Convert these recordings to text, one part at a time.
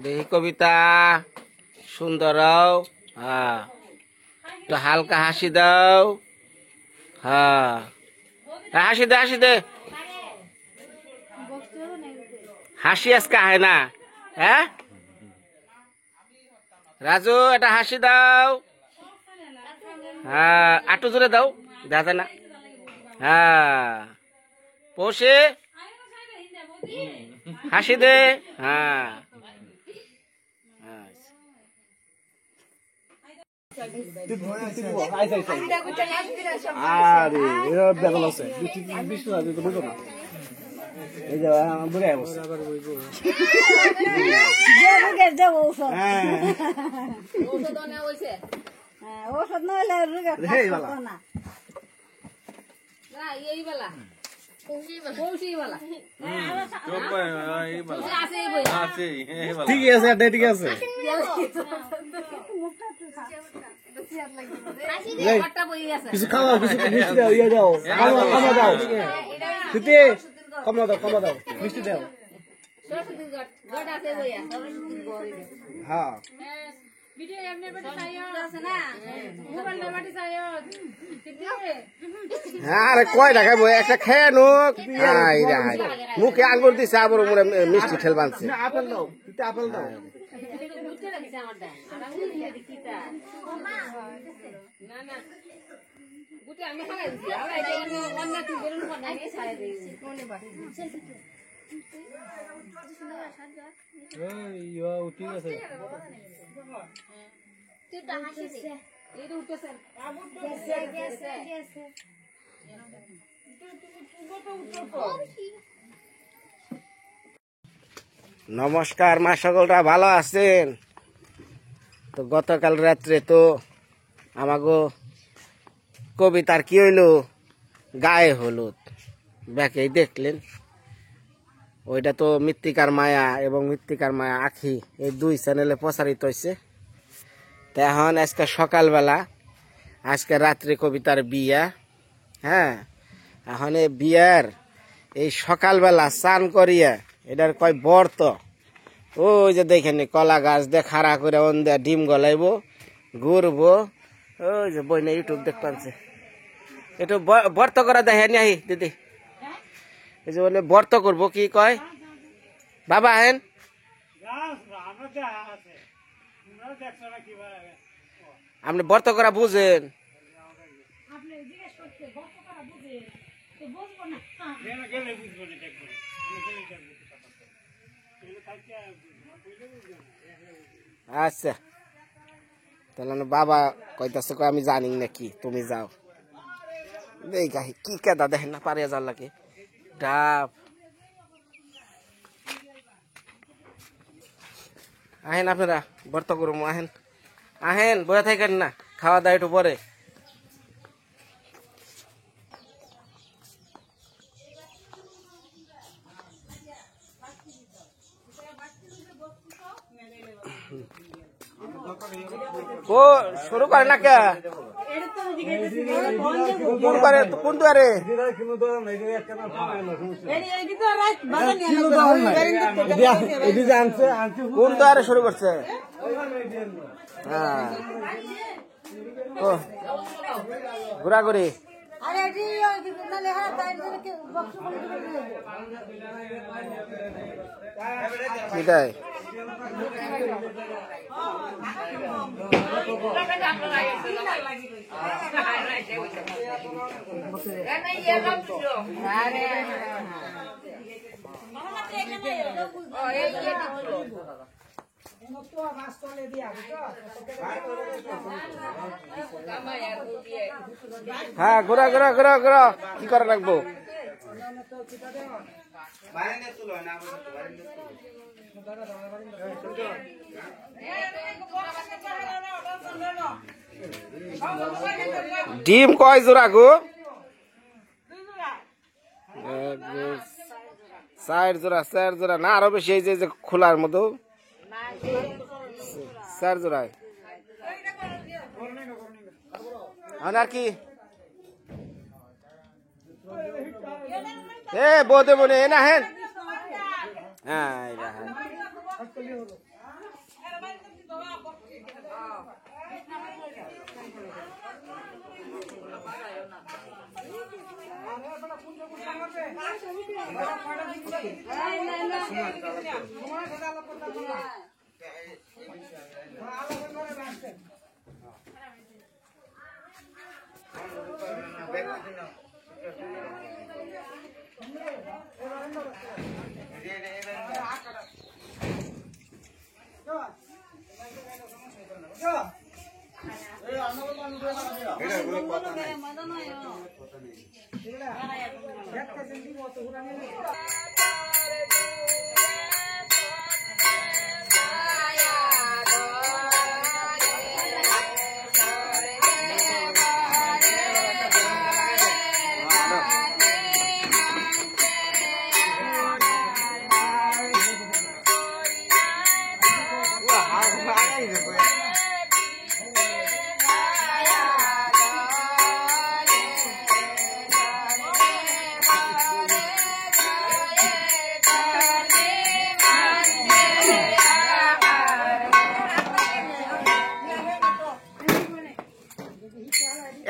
দেখি কবিতা সুন্দর। হ্যাঁ, তো হালকা হাসি দাও। হ্যাঁ, হাসি দে হাসি দে। হাসি আজকে হয় না। হ্যাঁ রাজু, এটা হাসি দাও। হ্যাঁ, আটু জোরে দাও, দেখা যায় না। হ্যাঁ, পৌষে হাসি দে। হ্যাঁ, আরে এরা বেগল আছে বিষ্ণু আছে তো বুঝো না। এই যে বুড়ে অবস্থা ওষুধ না হলে না ঠিক আছে, ঠিক আছে। কিছু খাওয়া, কিছু মিষ্টি দাও, ইয়ে দাও, কমা দাও, দিতে কমা দাও, কমা দাও, মিষ্টি দাও। হ্যাঁ আরে কয় দেখাবো, একটা খেয়ে নুক। মুখে আঙ্গুর দিছে, আবার মিষ্টি ঠেল বানছে। আপেল দাও, আপেল দাও। ঠিক আছে। নমস্কার, মা সকলরা ভালো আছেন? তো গতকাল রাত্রে তো আমাগো কবিতার কি হইলো, গায়ে হলুদ ব্যাকেই দেখলেন। ওইটা তো মৃত্তিকার মায়া এবং মৃত্তিকার মায়া আখি, এই দুই চ্যানেলে প্রচারিত হয়েছে। তো এখন আজকে সকালবেলা, আজকে রাত্রে কবিতার বিয়া। হ্যাঁ, এখন এই বিয়ার এই সকালবেলা স্নান করিয়া এটার কয় বর্ত, ওই যে দেখেন কলা গাছ দিয়ে খাড়া করে ওন দিয়ে ডিম গলাইব, ঘুরবো। ওই যে বই না ইউটিউব দেখ পাচ্ছে, একটু বর্ত করা দেখে নি দিদি। এই যে বলে বর্ত করবো, কি কয় বাবা? হেন আপনি বর্ত করা বুঝেন? আচ্ছা, তাহলে বাবা কইতাছে আমি জানি না, কি তুমি যাও দেখা কি কেদা দেখেন না, পারিয়া যাওয়ার লাগে ডাব। আহেন আপনারা বর্ত করুম, আহেন আহেন, বয়ে থাকেন না, খাওয়া দাওয়া একটু পরে। ও শুরু করে না কে? কোন করে কোন দুয়ারে? কোন দুয়ারে শুরু করছে? হ্যাঁ, ঘোরাঘুরি। এটাই হ্যাঁ, ঘোরা ঘোরা ঘোরা ঘোরা, কি করা লাগবো? ডিম কয় জোড়া গো? 4 জোড়া, 4 জোড়া না, আরো বেশি। এই যে খোলার মতো 4 জোড়ায় আর কি। এ বৌদে বনে এ না হেন। হ্যাঁ,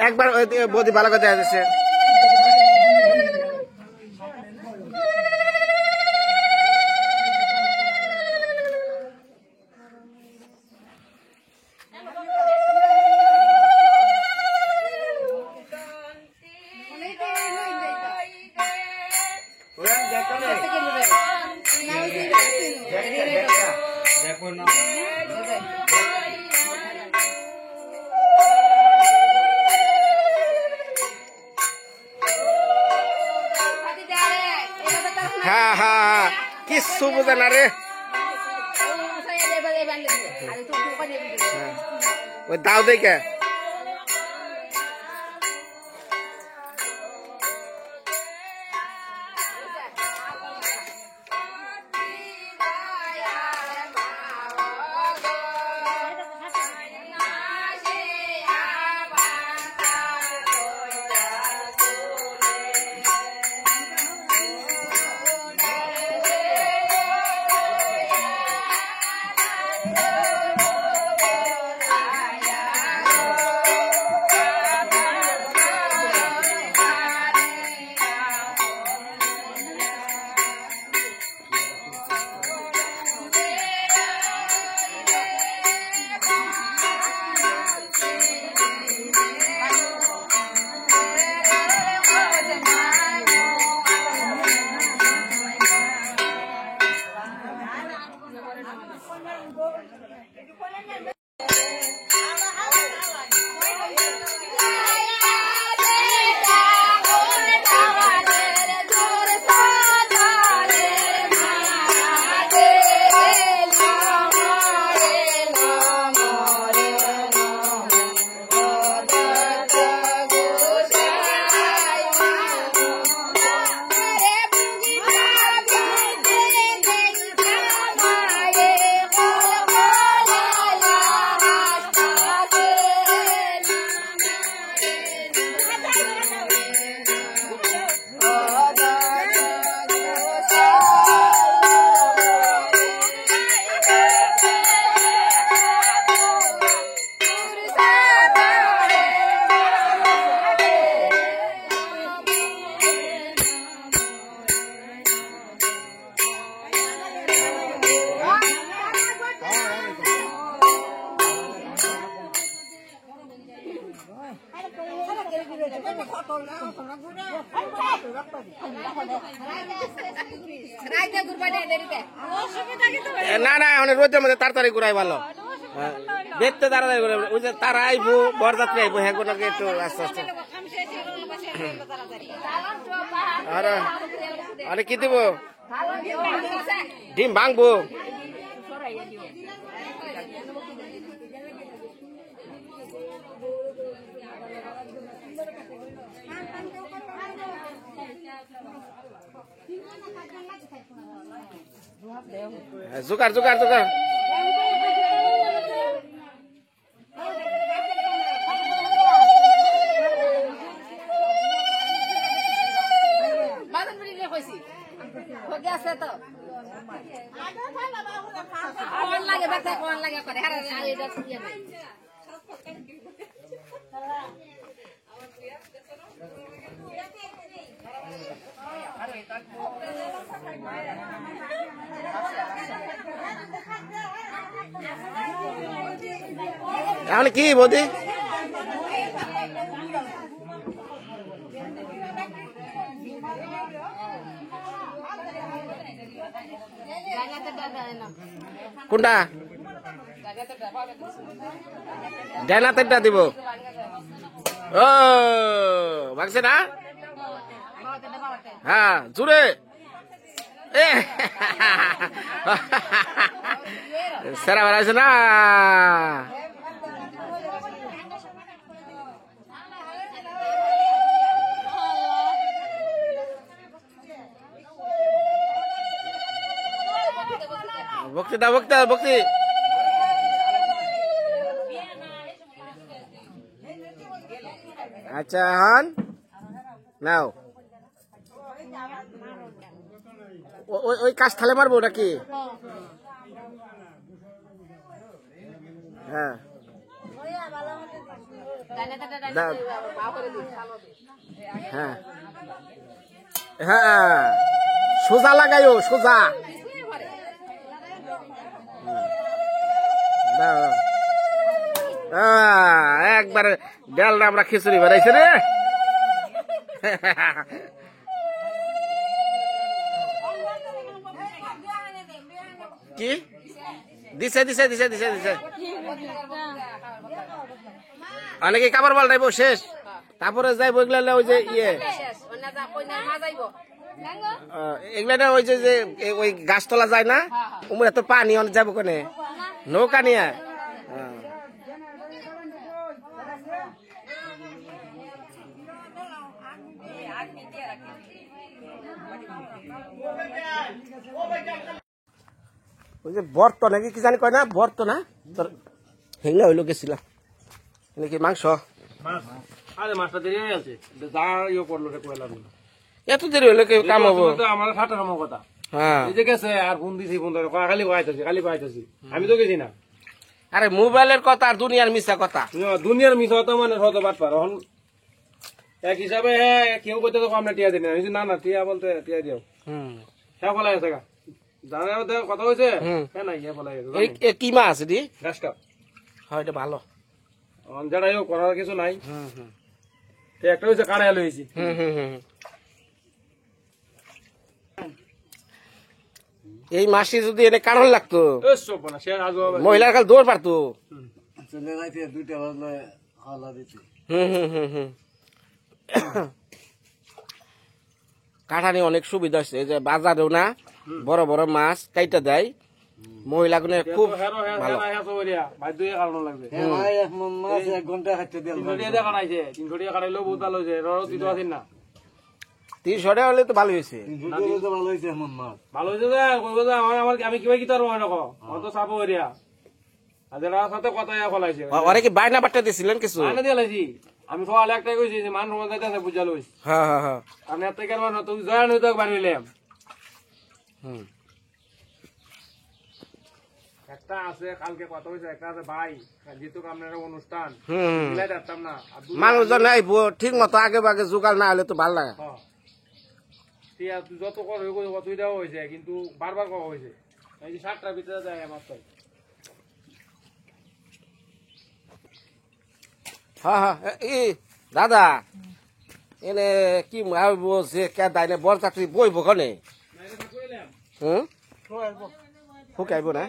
একবার বৌদি ভালো কথা আছে হ্যাঁ হ্যাঁ কিচ্ছু বোঝে না রে ওই দাও দেখে না না এখন রোদের মধ্যে তাড়াতাড়ি ঘুরাই ভালো দেখতে তাড়াতাড়ি ঘুরাই ওই যে তারা আইবো বরযাত্রী আইবো হ্যাঁ কোনকে একটু আস্তে আস্তে আরে কি দিব ডিম ভাঙবো জোগাড় জোগাড় জোগাড় এখন কি বৌদি কোনটা ডাইনাতেরটা দিব ও ভাগছে না হ্যাঁ জুড়ে সেরা বেড়াইছে না ভক্তি দা ভক্তি ভক্তি আচ্ছা হন নাও ওই কাজ থালে মারবো নাকি হ্যাঁ হ্যাঁ হ্যাঁ সোজা লাগাইও সোজা একবার ডালটা আমরা খিচুড়ি বানাইছি রে কি দিছে দিছে দিছে দিছে দিছে অনেকে কাপড় পাল্টাইবো শেষ তারপরে যাইবো এগুলা ওই যে ইয়ে এগুলা ওই যে ওই গাছতলা যায় না উমরা তো পানি অনেক যাবো কোনে নৌকা নিয়ে ওই যে বর্ত নাকি কি জানি কয় না বর্ত না তোর হেঙ্গা হইলো গেছিলাম নাকি মাংস আরে মাছটা দেরি হয়ে আছে যা ইয়ে করলো রে কইলাম এত দেরি হইলো কেউ কাম হবো আমার ফাটা কাম কথা হ্যাঁ এই যে গেছে আর ফোন দিছি ফোন ধরে খালি কইতাছি আমি তো গেছি না আরে মোবাইলের কথা আর দুনিয়ার মিছা কথা দুনিয়ার মিছা কথা মানে হতে পারতাম এখন এক হিসাবে হ্যাঁ কেউ কইতে তো আমরা টিয়া দিই না না টিয়া বলতে টিয়া দিও হ্যাঁ বলা আছে জানা কথা হয়েছে হ্যাঁ না ইয়ে বলা কি মাছ আছে দি গাছটা হয় এটা ভালো যেটাই হোক করার কিছু নাই একটা হয়েছে কাড়াই লইছি এই মাসি যদি এনে কারণ লাগতো সে আজ মহিলার কাল দৌড় পারতো চলে যাইতে 2টা বাজলে আলা দিতে কাঠানি অনেক সুবিধা হচ্ছে যে বাজারেও না বড় বড় মাছ কাইটা দেয় মহিলাগুলো খুব ভালো ভাই দুই কারণ লাগবে ভাই এক মন মাছ 1 ঘন্টা খাইতে দিল 300 টাকা কাটাইছে 300 টাকা কাটাইলেও বহুত ভালো হয়েছে রড় দিতে আছেন না 300 টাকা হলে তো ভালো হয়েছে তো ভালো হইছে এক মন মাছ ভালো হয়েছে যে কইব যে আমি কিবা কি তার মনে রাখো আমার তো সাপো এরিয়া আদের সাথে কথা ফলাইছে ওরে কি বাইনা বাট্টা দিছিলেন কিছু বাইনা দিয়ে লাইছি আমি সকালে একটাই কইছি যে মান রোজ যাইতাছে বুঝা লইছি হ্যাঁ হ্যাঁ হ্যাঁ আমি এত কেন না তুই জয় নই তো বাড়ি হইলাম একটা আছে কালকে কথা হইছে একটা আছে ভাই যেহেতু আপনার অনুষ্ঠান মিলাই দিতাম না মানুষজন আইবো ঠিক মতো আগে বাগে জোগাড় না হলে তো ভালো লাগে তুই যত কর তুই দেওয়া হয়েছে কিন্তু বারবার করা হয়েছে এই যে 7টার ভিতরে যায় আমার তো হ্যাঁ হ্যাঁ দাদা এনে কি যে কে দাইনে বর চাকরি বইব কনে শুকাইব না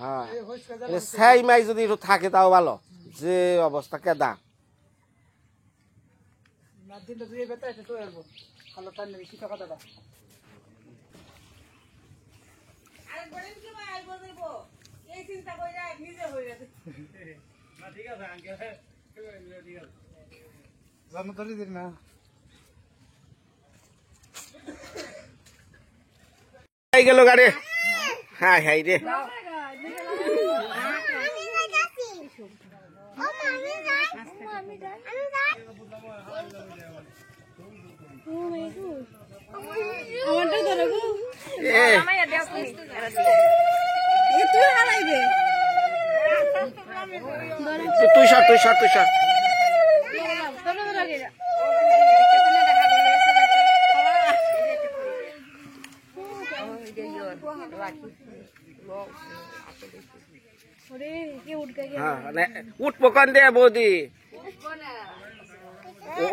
হ্যাঁ ছাই মাই যদি একটু থাকে তাও ভালো যে অবস্থা কেদা গেল গাড়ি হ্যাঁ হ্যাঁ রে তুই সর উঠবো কন দে বৌদি,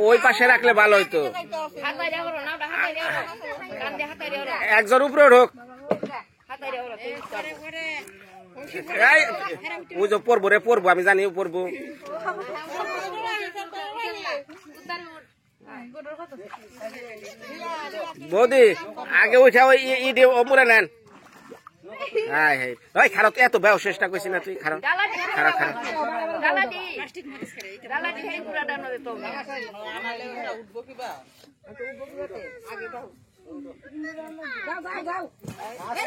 ওই পাশে রাখলে ভালো হইতো। একজন উপরে ঢোক, ওই যে পড়বো রে, পড়বো আমি জানি পড়বো। বৌদি আগে উঠে ওই ইডে মুড়ে নেন। হ্যাঁ হ্যাঁ ওই খারাপ, এত বেও চেষ্টা করছি না তুই, খারাপ খারাপ খারাপ।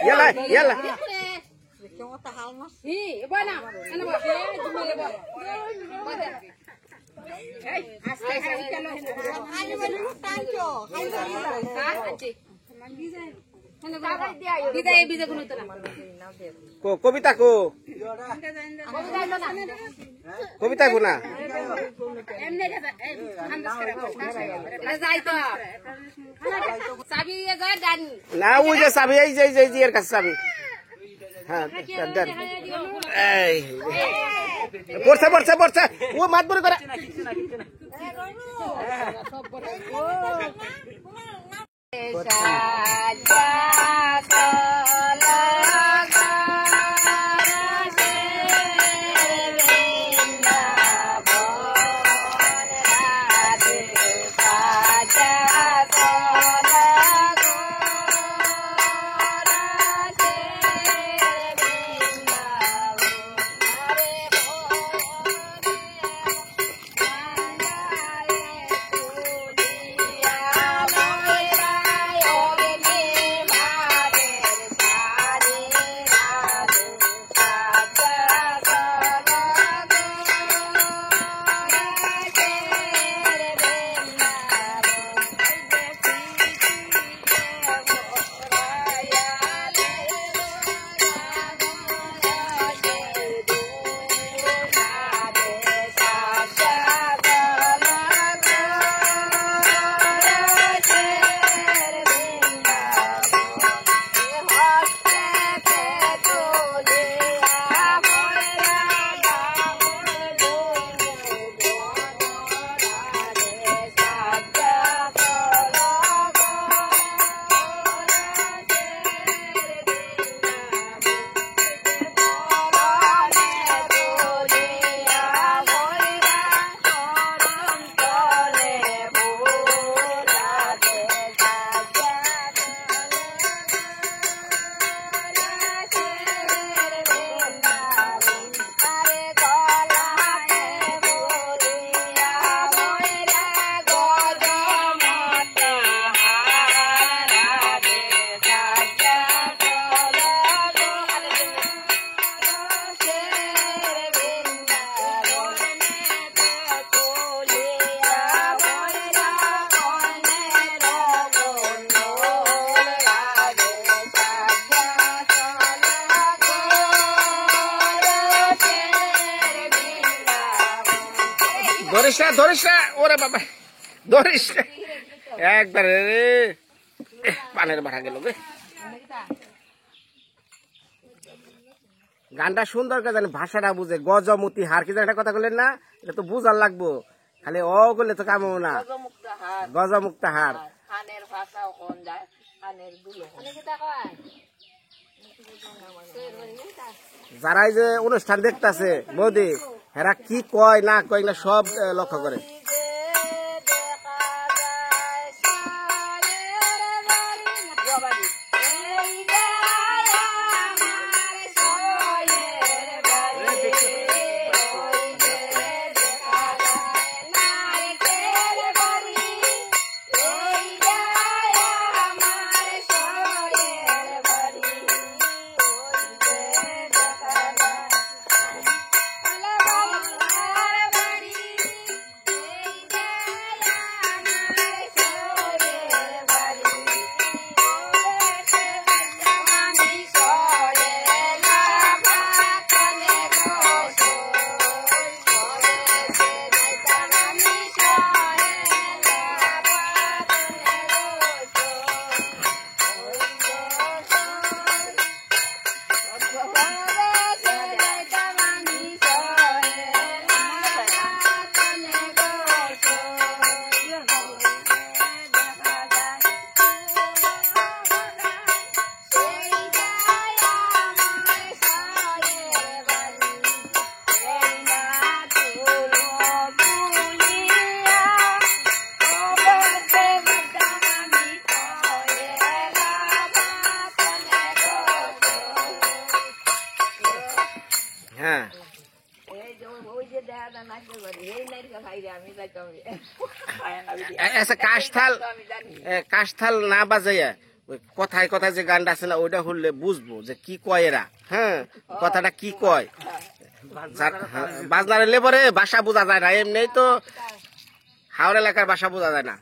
ইয়ালা ইয়ালা কবিতা কো, কবিতা কো না না, ওই যে চাবি, এই যে এর কাছে চাবি। হ্যাঁ পড়ছে পড়ছে পড়ছে, ও মাত বড় করে। ধরিস না ধরিস না, ওরে বাবা ধরিস না একবারে রে, পানের মারা গেল গে। গানটা সুন্দর করে জানি, ভাষাটা বুঝে, গজমতি হার কি একটা কথা বললেন না, এটা তো বুঝার লাগবো, খালি ও করলে তো কাম না। গজমুক্ত হার যারা এই যে অনুষ্ঠান দেখতেছে বৌদি, এরা কি কয় না কয় না সব লক্ষ্য করে। হ্যাঁ আচ্ছা কাশথাল না বাজাইয়া ওই কথায় কথায় যে গানটা আছে না ওইটা হলে বুঝবো যে কি কয় এরা। হ্যাঁ কথাটা কি কয় বাজনারে লেবরে ভাষা বোঝা যায় না, এমনি তো হাওড় এলাকার ভাষা বোঝা যায় না।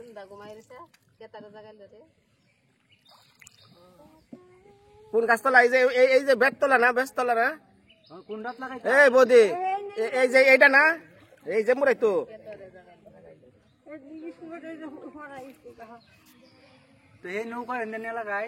কোন গাছতলা? এই যে বেততলা না বেশতলা না এই বৌদি এই যে এইটা না এই যে মুরাই তো এই নৌকা এনে লাগাই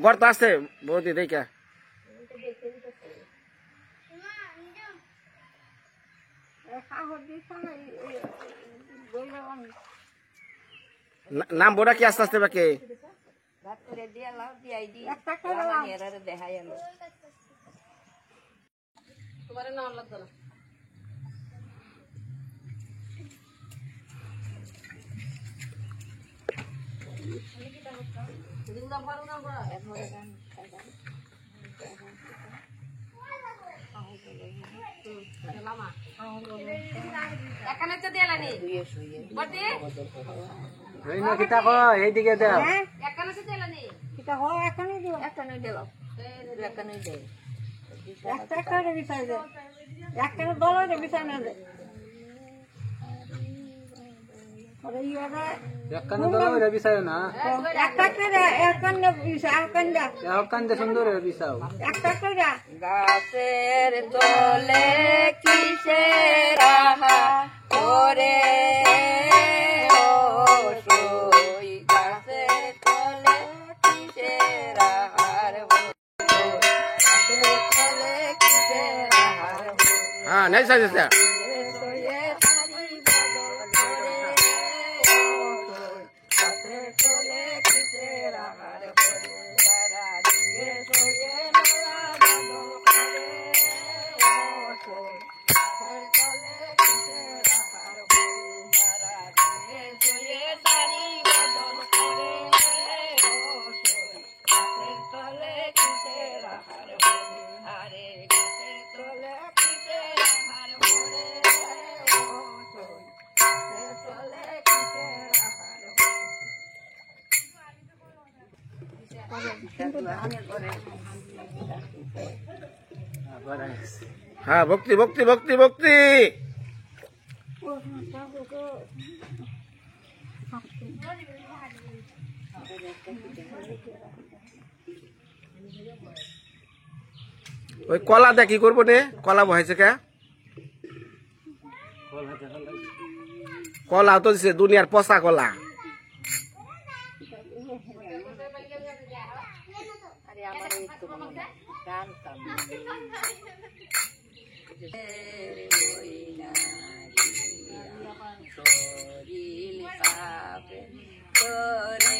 ঘর তো আছে বৌদি দেখা নাম বোরা কি আস্তে আস্তে বাকি তোমার নাম লাগতো না এইদিকে দেও বিষয় না সুন্দর বিষয় গাছের তলে কিসের আহা করে গাছের তলে কিসের আহার কিসের আহার হ্যাঁ নাই সাজেছে হ্যাঁ ভক্তি ভক্তি ভক্তি ভক্তি ওই কলা দা কি করবো নে কলা বহাইছে কে কলাও তো দিছে দুনিয়ার পচা কলা। আরে আমার এই তো জানতাম শরীর কাঁপে করে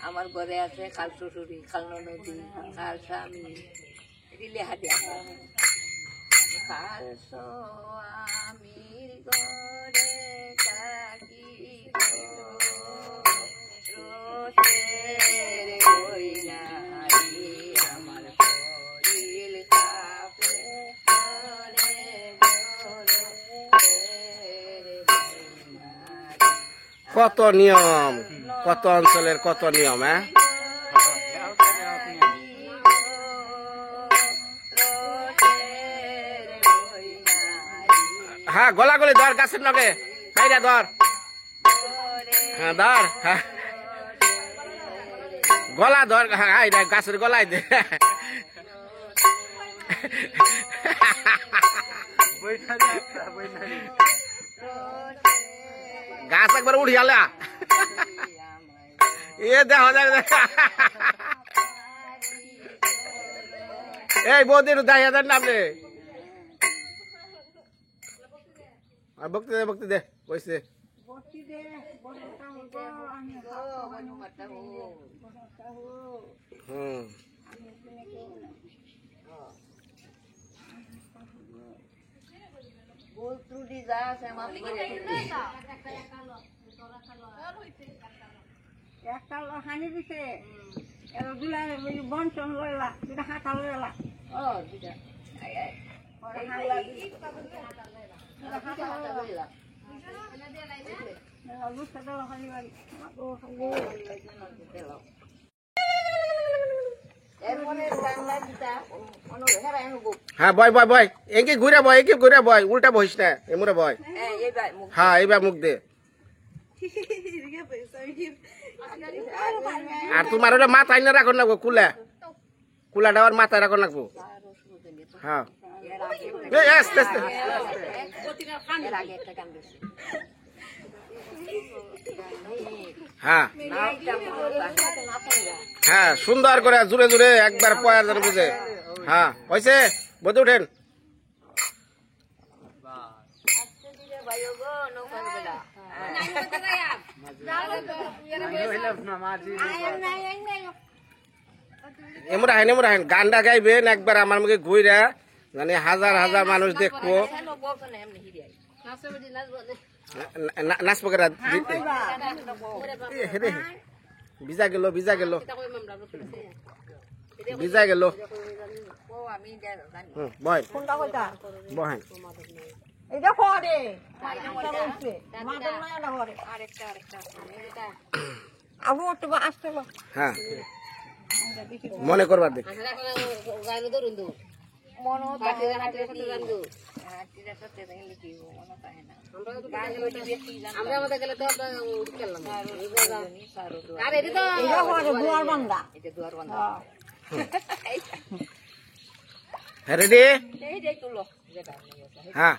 আমার ঘরে আছে খাল শ্বশুরি, খাল নদী, খাল স্বামী, রিলে হাতিয়া খাল স্বামীর ঘরে থাকি রোষের বইনারি আমার শরীর কাঁপে করে কত নিয়ম, কত অঞ্চলের কত নিয়ম। হ্যাঁ হ্যাঁ গলাগলি ধর গাছের নগে বাইরে ধর। হ্যাঁ ধর, হ্যাঁ গলা ধর, হ্যাঁ গাছের গলায় দে। গাছ একবার উঠিয়ালা এ দেখো দেখ। এই বৌদির 10,000 নাম রে। ভক্তি দে, ভক্তি দে, কইছে ভুল ত্রুটি যা আছে আমার একটা হানি দিছে এরা দুলাই বনচন লইলা দুটা হাতা লইলা ও দিদা লুচা দেওয়া খালি বাড়ি হ্যাঁ বয় বয় বয়, একে ঘুরে বয়, একে ঘুরে বয়, উল্টা বহিস না, এমুরে বয়। হ্যাঁ এইবার মুখ দে। আর তোমার ওটা মাথায় না রাখো না, কুলা কুলাটা আর মাথায় রাখো না। হ্যাঁ আস্তে আস্তে। হ্যাঁ হ্যাঁ সুন্দর করে জুড়ে জুড়ে একবার পয়ার যেন বুঝে। হ্যাঁ হয়েছে, বধু উঠেন। এমরা হেন এমরা হেন গানটা গাইবেন একবার আমার মুখে ঘুরে, মানে হাজার হাজার মানুষ দেখবো। নাচবো কেরা ভিজা গেল, ভিজা গেল, ভিজা গেল। বয় বহেন এটা পরে আবু একটু আসতে হ্যাঁ মনে করবার দে। হ্যাঁ রেডি। হ্যাঁ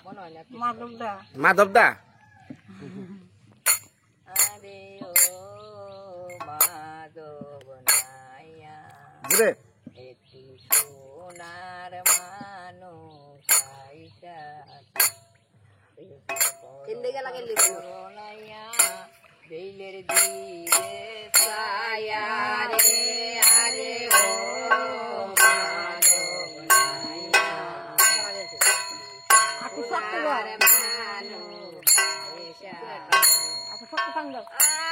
মাধব দা ঘুরে সোনার মানুষ বেলের দিলে ছায়া রে আরে ও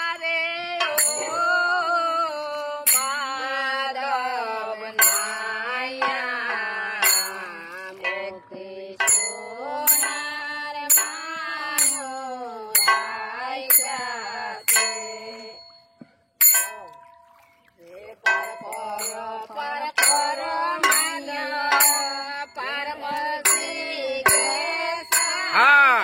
আরে ও মাধব নাইয়া মুক্তি সোনার মানুষ আইসাছে পার কর মানা পারমতি গেছা হ্যাঁ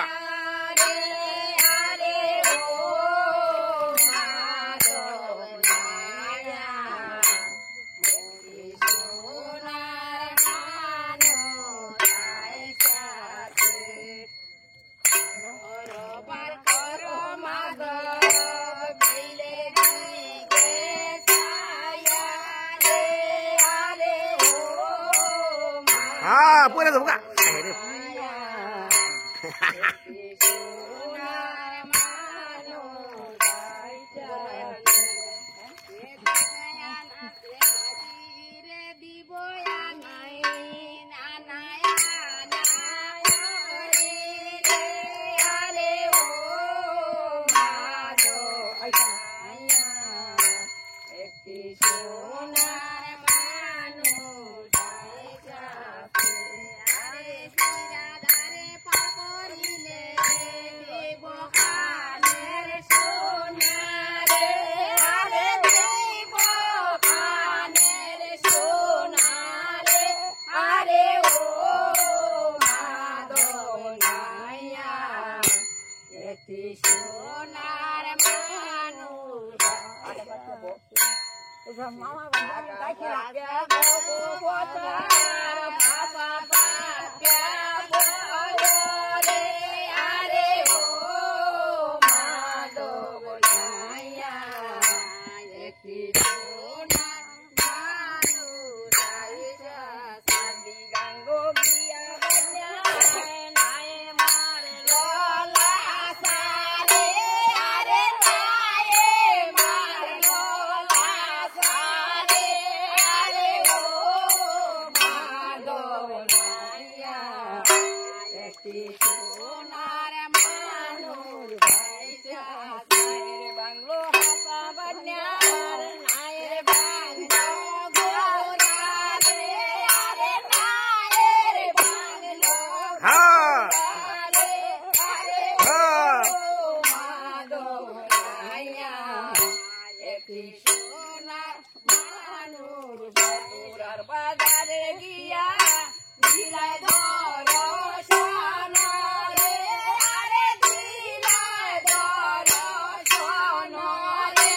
সোনার মানুষ মামা বাবা গাইছিলাম বাবা বাপ্যা বরে আরে ও মাধব নাইয়া একটি সোনার মানুষ আইসা সাবি গাঙ্গ গিয়া বন্যা নাই মার ললা সারে আরে নায়ে মার ললা সারে আরে ও মাধব নাইয়া একটি সোনার মানুষ আইসা সাইর বাংলো হাসা বন্যার নায়ের বাংলো গোরারে আরে নায়ের বাংলো হ্যাঁ আরে আরে হ্যাঁ ও মাধব নাইয়া একটি সোনার মানুষ বাপুরার বাজারে গিয়া দিলাই দর্শন রে আরে দিলাই দর্শন রে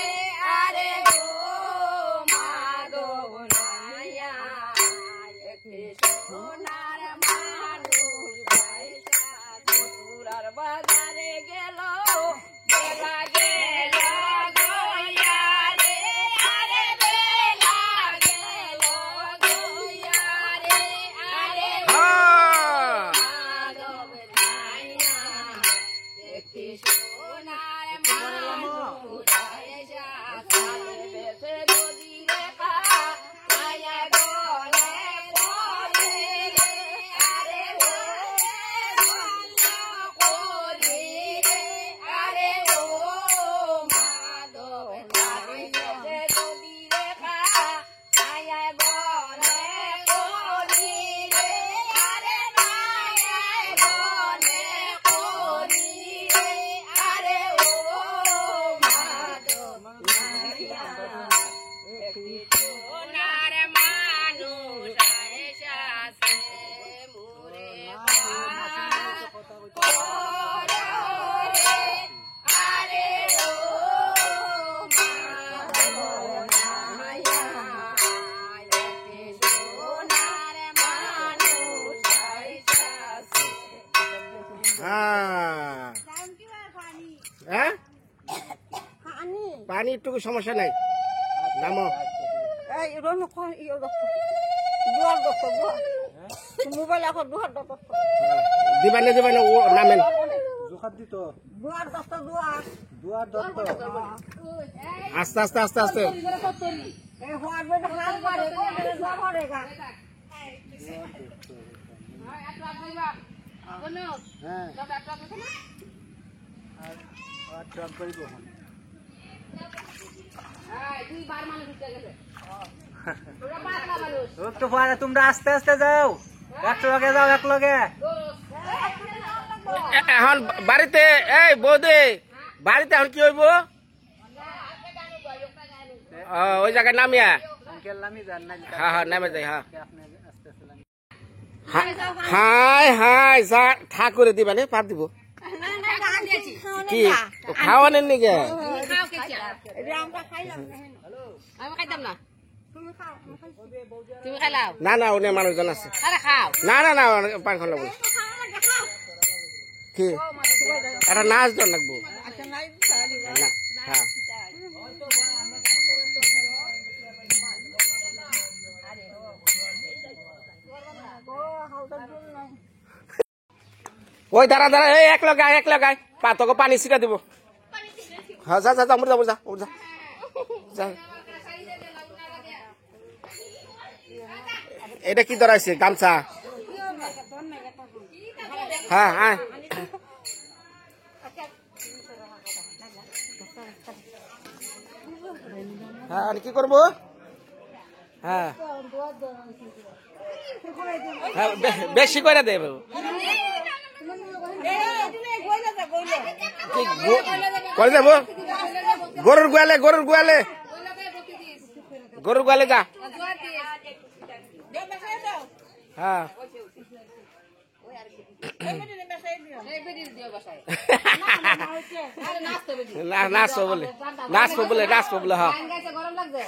আরে ও মাধব নাইয়া একটি সোনার মানুষ পয়সা বাপুরার বাজারে গেল বেলা গেল গইয়া রে আরে বেলা গেল গইয়া রে আরে হ্যাঁ মাধব নাইয়া একটি সোনার মানুষ পয়সা সাথে বেশে যদি রেখা আয়া গলে ধরে রে আরে ও বন্ধ করি রে আরে ও মাধব নাইয়া বেশে যদি রেখা আয়া গলে করি রে আরে নাইয়া গলে করি রে আরে ও মাধব নাইয়া একটি সোনার মানুষ আয়েশা সে মুরে করে আরে ও মাধব নাইয়া একটি সোনার মানুষ আয়েশা সে হ্যাঁ হ্যাঁ পানি পানি একটু সমস্যা নাই নামো এই রনো কোন ইও ডক্টর দুয়ার ডক্টর দুয়ার মোবাইল এখন দুয়ার ডক্টর দিবানে দিবানে ও নামেন দুয়ার ডক্টর দুয়ার আস্তে আস্তে আস্তে আস্তে এই হওয়ার বেটা হাল করে কোন দুয়ার করে গা তো পরে তোমরা আস্তে আস্তে যাও একলগে যাও একলগে এখন বাড়িতে এই বৌদি বাড়িতে এখন কি হইব ওই জায়গায় নামিয়া আঙ্কেল নামি যান না হ্যাঁ হ্যাঁ নামে যাই হ্যাঁ আপনি আস্তে আস্তে নামি হাই হাই যা ঠাকুরে দিবা নে পার দিব কি খাওয়ানের নিগে এটা আমরা খাইলাম আমি খাইতাম না তুমি খাও তুমি খাইলাও না না ওনে মানুষজন আছে আরে খাও না না না পান খাওয়া লাগবো কি একটা নাচ জন লাগবো আচ্ছা নাই সারি না হ্যাঁ ও হাউটা জল নাই ওই দাঁড়া দাঁড়া এই এক লাগাই পাতকে পানি ছিটা দিব হ্যাঁ যা যা যা উড় যা উড় যা উড় যা যা এটা কি ধরাইছে গামছা হ্যাঁ হ্যাঁ হ্যাঁ আর কি করবো হ্যাঁ হ্যাঁ বেশি করে দেবে করে দেবো গরুর গোয়ালে যা হ্যাঁ নাচবো বলে নাচবো বলে হ্যাঁ গরম লাগছে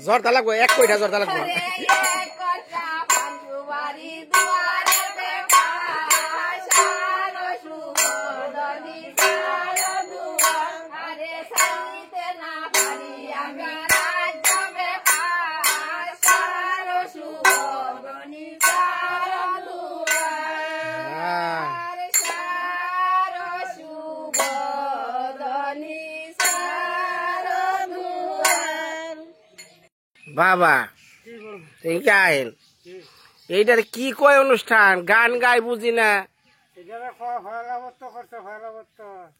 জর্দা লাগবো 1 কইটা জর্দা লাগবো বাবা আইন এইটার কি কয় অনুষ্ঠান গান গাই বুঝি না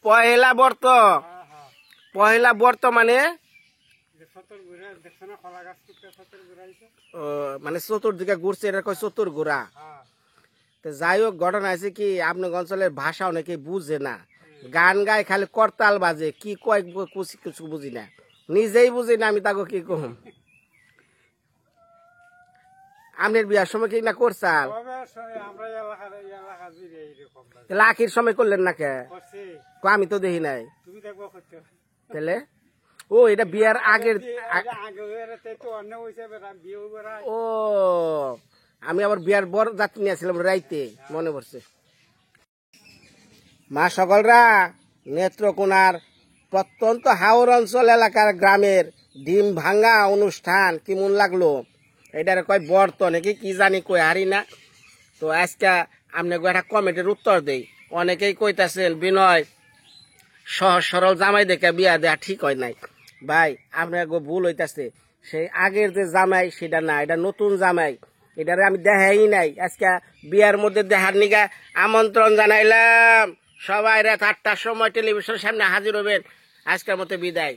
পহেলা বর্ত পহেলা বর্ত মানে মানে চতুর্দিকে ঘুরছে এটা কয় চতুর ঘোরা যাই হোক ঘটনা আছে কি আপনার অঞ্চলের ভাষা অনেকে বুঝে না গান গায় খালি করতাল বাজে কি কয় কিছু বুঝি না নিজেই বুঝি না আমি তাকে কি কম আপনার বিয়ার সময় কি না করছাল লাখির সময় করলেন না কে আমি তো দেখি নাই তাহলে ও এটা বিয়ার আগের ও আমি আবার বিয়ার বর যাত্রী নিয়েছিলাম রাইতে মনে পড়ছে মা সকলরা নেত্রকোনার প্রত্যন্ত হাওর অঞ্চল এলাকার গ্রামের ডিম ভাঙ্গা অনুষ্ঠান কেমন লাগলো এটার কয় বর্ত নাকি কি জানি কই হারি না তো আজকে আপনি একটা কমেন্টের উত্তর দেই অনেকেই কইতাছেন বিনয় সহজ সরল জামাই দেখে বিয়া দেয়া ঠিক হয় নাই ভাই আপনার ভুল হইতাছে সেই আগের যে জামাই সেটা না এটা নতুন জামাই এটারে আমি দেখাই নাই আজকে বিয়ার মধ্যে দেখার নিগা আমন্ত্রণ জানাইলাম সবাই রাত 8টার সময় টেলিভিশনের সামনে হাজির হবেন আজকের মতো বিদায়।